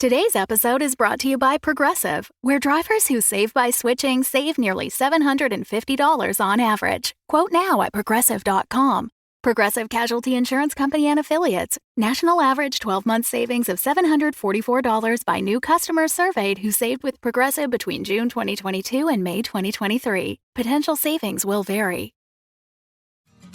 Today's episode is brought to you by Progressive, where drivers who save by switching save nearly $750 on average. Quote now at Progressive.com. Progressive Casualty Insurance Company and Affiliates. National average 12-month savings of $744 by new customers surveyed who saved with Progressive between June 2022 and May 2023. Potential savings will vary.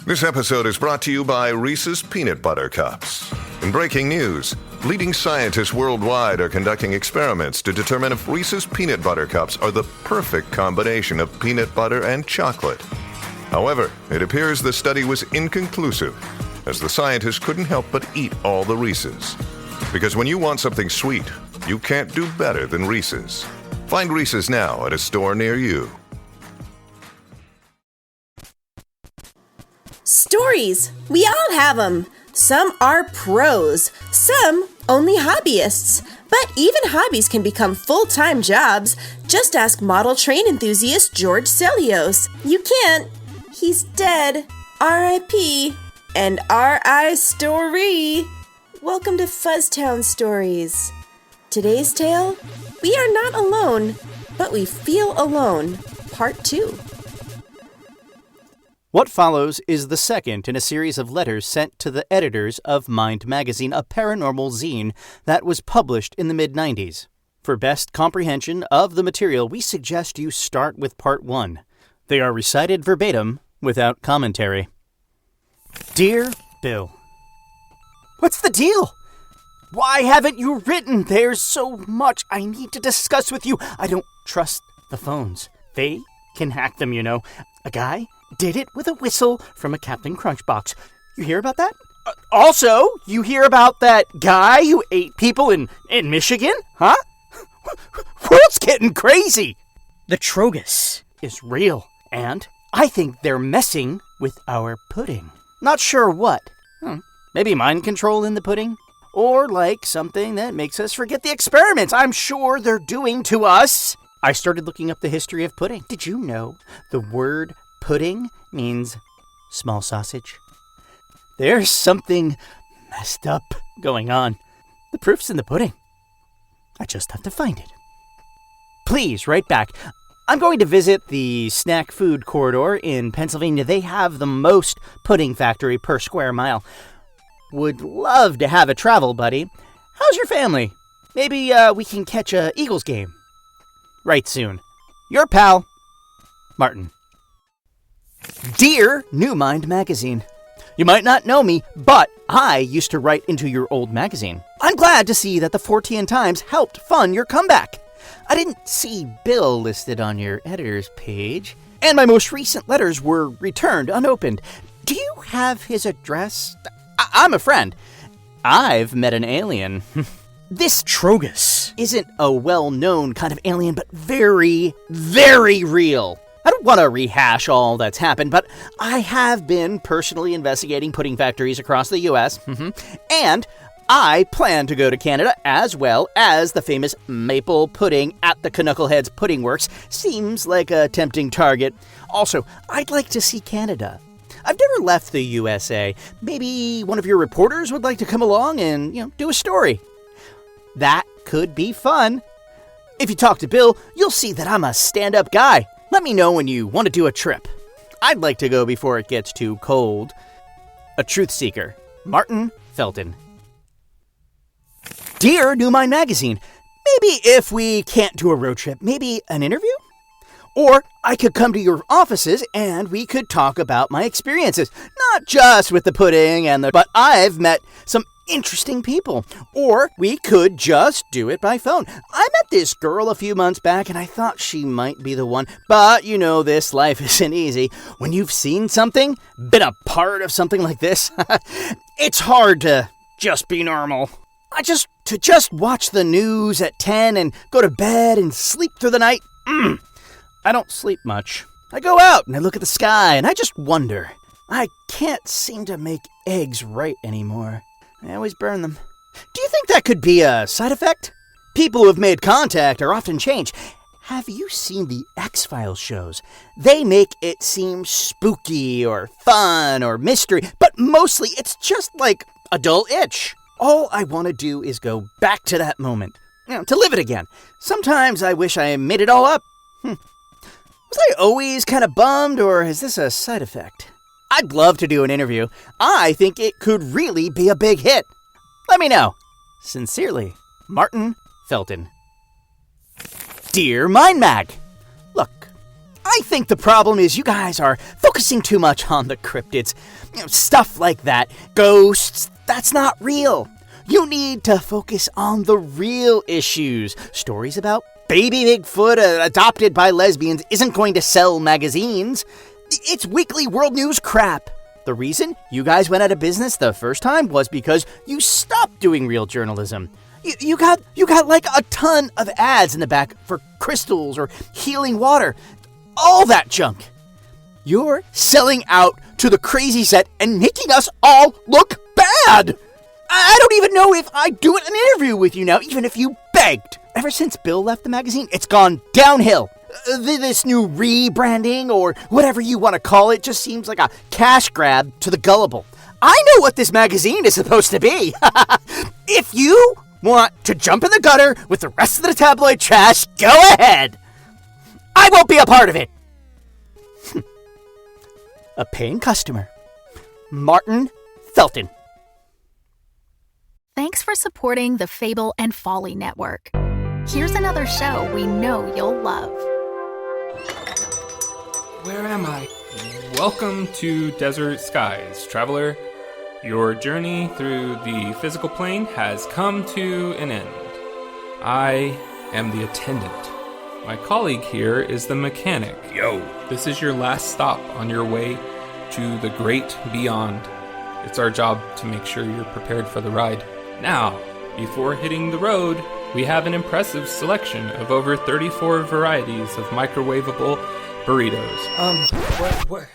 This episode is brought to you by Reese's Peanut Butter Cups. In breaking news, leading scientists worldwide are conducting experiments to determine if Reese's Peanut Butter Cups are the perfect combination of peanut butter and chocolate. However, it appears the study was inconclusive, as the scientists couldn't help but eat all the Reese's. Because when you want something sweet, you can't do better than Reese's. Find Reese's now at a store near you. Stories! We all have them. Some are pros, some only hobbyists. But even hobbies can become full-time jobs. Just ask model train enthusiast George Celios. You can't. He's dead. R.I.P. and R.I. Story. Welcome to FUZZTOWN Stories. Today's tale, We Are Not Alone, But We Feel Alone, Part 2. What follows is the second in a series of letters sent to the editors of Mind Magazine, a paranormal zine that was published in the mid-90s. For best comprehension of the material, we suggest you start with Part 1. They are recited verbatim without commentary. Dear Bill, what's the deal? Why haven't you written? There's so much I need to discuss with you. I don't trust the phones. They can hack them, you know. A guy did it with a whistle from a Captain Crunch box. You hear about that? Also, you hear about that guy who ate people in Michigan? Huh? World's getting crazy. The Trogus is real, and I think they're messing with our pudding. Not sure what. Maybe mind control in the pudding? Or like something that makes us forget the experiments I'm sure they're doing to us. I started looking up the history of pudding. Did you know the word pudding means small sausage? There's something messed up going on. The proof's in the pudding. I just have to find it. Please, write back. I'm going to visit the snack food corridor in Pennsylvania. They have the most pudding factory per square mile. Would love to have a travel buddy. How's your family? Maybe we can catch a Eagles game. Right soon. Your pal, Martin. Dear New Mind Magazine, you might not know me, but I used to write into your old magazine. I'm glad to see that the Fortean Times helped fund your comeback. I didn't see Bill listed on your editor's page, and my most recent letters were returned unopened. Do you have his address? I'm a friend. I've met an alien. This Trogus isn't a well-known kind of alien, but very, very real. I don't want to rehash all that's happened, but I have been personally investigating pudding factories across the U.S., and I plan to go to Canada as well as the famous maple pudding at the Knuckleheads Pudding Works. Seems like a tempting target. Also, I'd like to see Canada. I've never left the USA. Maybe one of your reporters would like to come along and, do a story. That could be fun. If you talk to Bill, you'll see that I'm a stand-up guy. Let me know when you want to do a trip. I'd like to go before it gets too cold. A truth seeker, Martin Felton. Dear New Mind Magazine, maybe if we can't do a road trip, maybe an interview? Or I could come to your offices and we could talk about my experiences. Not just with the pudding but I've met some interesting people. Or we could just do it by phone. I met this girl a few months back and I thought she might be the one. But this life isn't easy. When you've seen something, been a part of something like this, it's hard to just be normal. To just watch the news at 10 and go to bed and sleep through the night. I don't sleep much. I go out and I look at the sky and I just wonder. I can't seem to make eggs right anymore. I always burn them. Do you think that could be a side effect? People who have made contact are often changed. Have you seen the X-Files shows? They make it seem spooky or fun or mystery, but mostly it's just like a dull itch. All I want to do is go back to that moment. to live it again. Sometimes I wish I made it all up. Was I always kind of bummed, or is this a side effect? I'd love to do an interview. I think it could really be a big hit. Let me know. Sincerely, Martin Felton. Dear Mind Mag, look, I think the problem is you guys are focusing too much on the cryptids. Stuff like that. Ghosts, that's not real. You need to focus on the real issues. Stories about baby Bigfoot adopted by lesbians isn't going to sell magazines. It's weekly world news crap. The reason you guys went out of business the first time was because you stopped doing real journalism. You got like a ton of ads in the back for crystals or healing water. All that junk. You're selling out to the crazy set and making us all look bad. I don't even know if I'd do an interview with you now, even if you begged. Ever since Bill left the magazine, it's gone downhill. This new rebranding, or whatever you want to call it, just seems like a cash grab to the gullible. I know what this magazine is supposed to be. If you want to jump in the gutter with the rest of the tabloid trash, go ahead. I won't be a part of it. A paying customer, Martin Felton. Thanks for supporting the Fable and Folly Network. Here's another show we know you'll love. Where am I? Welcome to Desert Skies, traveler. Your journey through the physical plane has come to an end. I am the attendant. My colleague here is the mechanic. Yo. This is your last stop on your way to the great beyond. It's our job to make sure you're prepared for the ride. Now, before hitting the road, we have an impressive selection of over 34 varieties of microwavable burritos.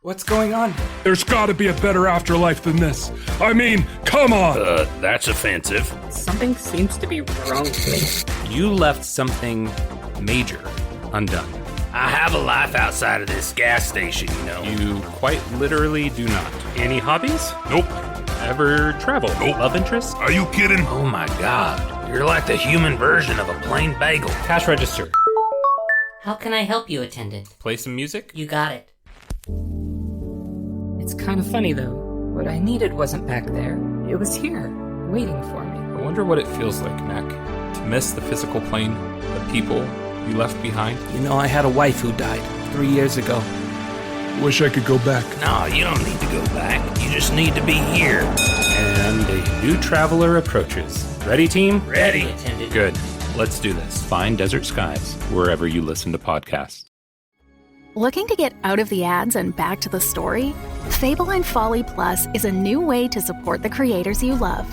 What's going on? There's gotta be a better afterlife than this. I mean, come on! That's offensive. Something seems to be wrong with me. You left something major undone. I have a life outside of this gas station, you know. You quite literally do not. Any hobbies? Nope. Ever travel? Nope. Love interest? Are you kidding? Oh my god. You're like the human version of a plain bagel. Cash register. How can I help you, attendant? Play some music? You got it. It's kind of funny, though. What I needed wasn't back there. It was here, waiting for me. I wonder what it feels like, Mac, to miss the physical plane, the people you left behind. You know, I had a wife who died 3 years ago. Wish I could go back. No, you don't need to go back. You just need to be here. And a new traveler approaches. Ready, team? Ready. Attendant. Good. Let's do this. Find Desert Skies wherever you listen to podcasts. Looking to get out of the ads and back to the story? Fable and Folly Plus is a new way to support the creators you love.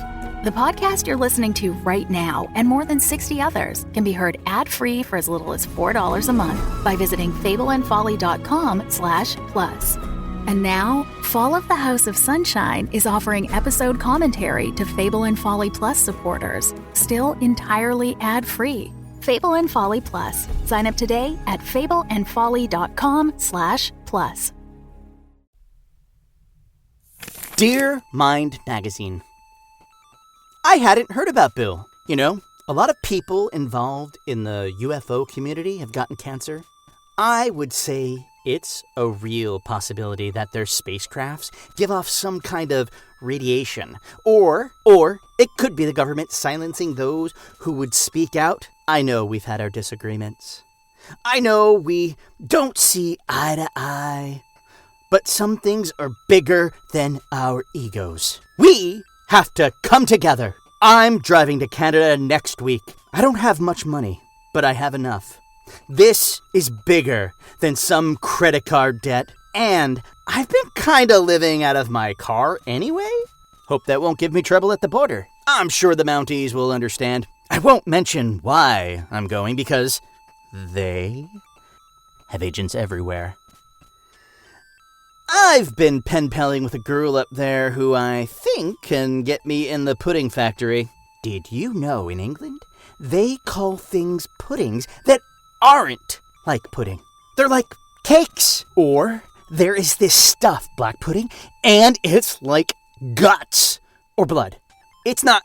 The podcast you're listening to right now and more than 60 others can be heard ad-free for as little as $4 a month by visiting fableandfolly.com/plus. And now, Fall of the House of Sunshine is offering episode commentary to Fable and Folly Plus supporters, still entirely ad-free. Fable and Folly Plus. Sign up today at fableandfolly.com/plus. Dear Mind Magazine, I hadn't heard about Bill. You know, a lot of people involved in the UFO community have gotten cancer. I would say it's a real possibility that their spacecrafts give off some kind of radiation. Or it could be the government silencing those who would speak out. I know we've had our disagreements. I know we don't see eye to eye. But some things are bigger than our egos. We have to come together. I'm driving to Canada next week. I don't have much money, but I have enough. This is bigger than some credit card debt, and I've been kinda living out of my car anyway. Hope that won't give me trouble at the border. I'm sure the Mounties will understand. I won't mention why I'm going because they have agents everywhere. I've been pen-paling with a girl up there who I think can get me in the pudding factory. Did you know in England, they call things puddings that aren't like pudding? They're like cakes. Or there is this stuff, black pudding, and it's like guts or blood. It's not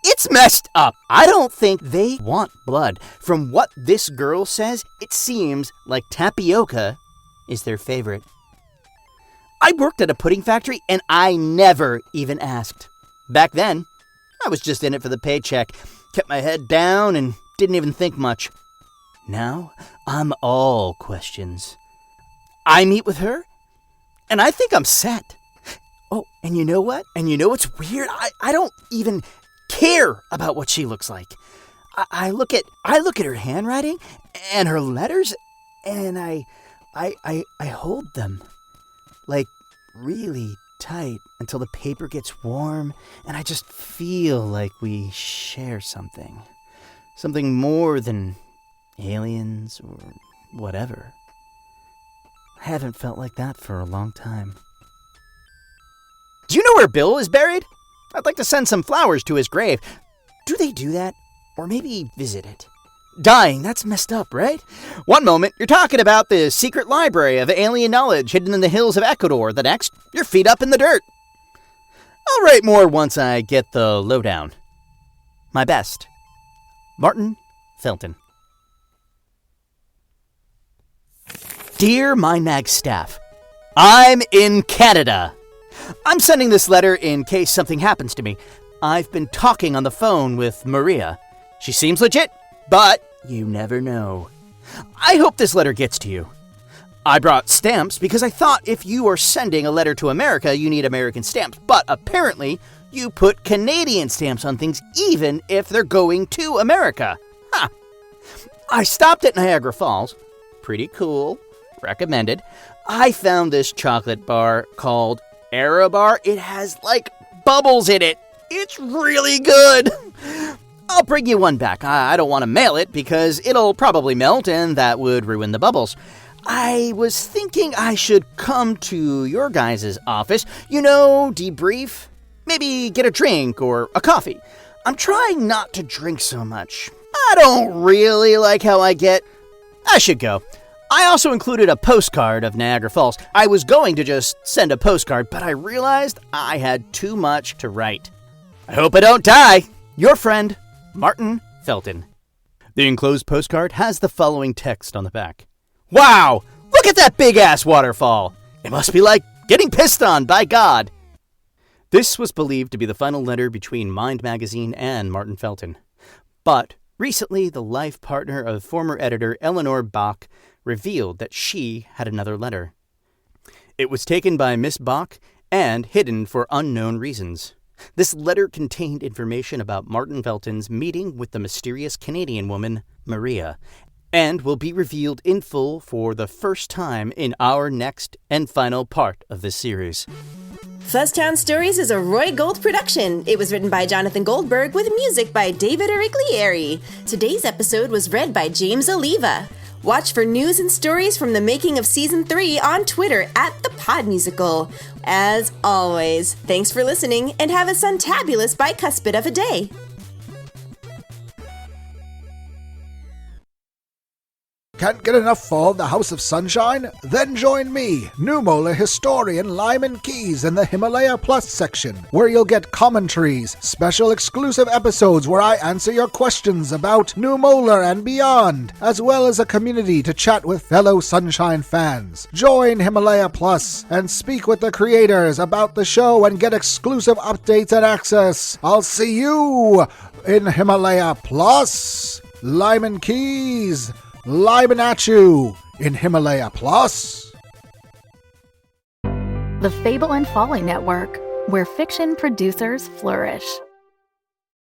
It's messed up. I don't think they want blood. From what this girl says, it seems like tapioca is their favorite. I worked at a pudding factory and I never even asked. Back then, I was just in it for the paycheck, kept my head down and didn't even think much. Now, I'm all questions. I meet with her, and I think I'm set. Oh, and you know what? And you know what's weird? I don't even care about what she looks like. I look at her handwriting and her letters, and I hold them, like, really tight until the paper gets warm, and I just feel like we share something. Something more than aliens or whatever. I haven't felt like that for a long time. Do you know where Bill is buried? I'd like to send some flowers to his grave. Do they do that? Or maybe visit it? Dying, that's messed up, right? One moment, you're talking about the secret library of alien knowledge hidden in the hills of Ecuador. The next, your feet up in the dirt. I'll write more once I get the lowdown. My best. Martin Felton. Dear MindMag staff, I'm in Canada. I'm sending this letter in case something happens to me. I've been talking on the phone with Maria. She seems legit, but you never know. I hope this letter gets to you. I brought stamps because I thought if you are sending a letter to America, you need American stamps. But apparently, you put Canadian stamps on things even if they're going to America. Huh. I stopped at Niagara Falls. Pretty cool. Recommended. I found this chocolate bar called Bar. It has, like, bubbles in it. It's really good. I'll bring you one back. I don't want to mail it because it'll probably melt and that would ruin the bubbles. I was thinking I should come to your guys' office, debrief, maybe get a drink or a coffee. I'm trying not to drink so much. I don't really like how I get. I should go. I also included a postcard of Niagara Falls. I was going to just send a postcard, but I realized I had too much to write. I hope I don't die. Your friend, Martin Felton. The enclosed postcard has the following text on the back. Wow! Look at that big-ass waterfall! It must be like getting pissed on by God. This was believed to be the final letter between Mind Magazine and Martin Felton. But recently, the life partner of former editor Eleanor Bach revealed that she had another letter. It was taken by Miss Bach and hidden for unknown reasons. This letter contained information about Martin Felton's meeting with the mysterious Canadian woman, Maria, and will be revealed in full for the first time in our next and final part of this series. FUZZTOWN Stories is a Roy Gold production. It was written by Jonathan Goldberg with music by David Ariglieri. Today's episode was read by James Oliva. Watch for news and stories from the making of Season 3 on Twitter @ThePodMusical. As always, thanks for listening and have a suntabulous bicuspid of a day. Can't get enough fall of the House of Sunshine? Then join me, New Molar historian Lyman Keys in the Himalaya Plus section, where you'll get commentaries, special exclusive episodes where I answer your questions about New Molar and beyond, as well as a community to chat with fellow Sunshine fans. Join Himalaya Plus and speak with the creators about the show and get exclusive updates and access. I'll see you in Himalaya Plus. Lyman Keys, Lyman at you in Himalaya Plus. The Fable and Folly Network, where fiction producers flourish.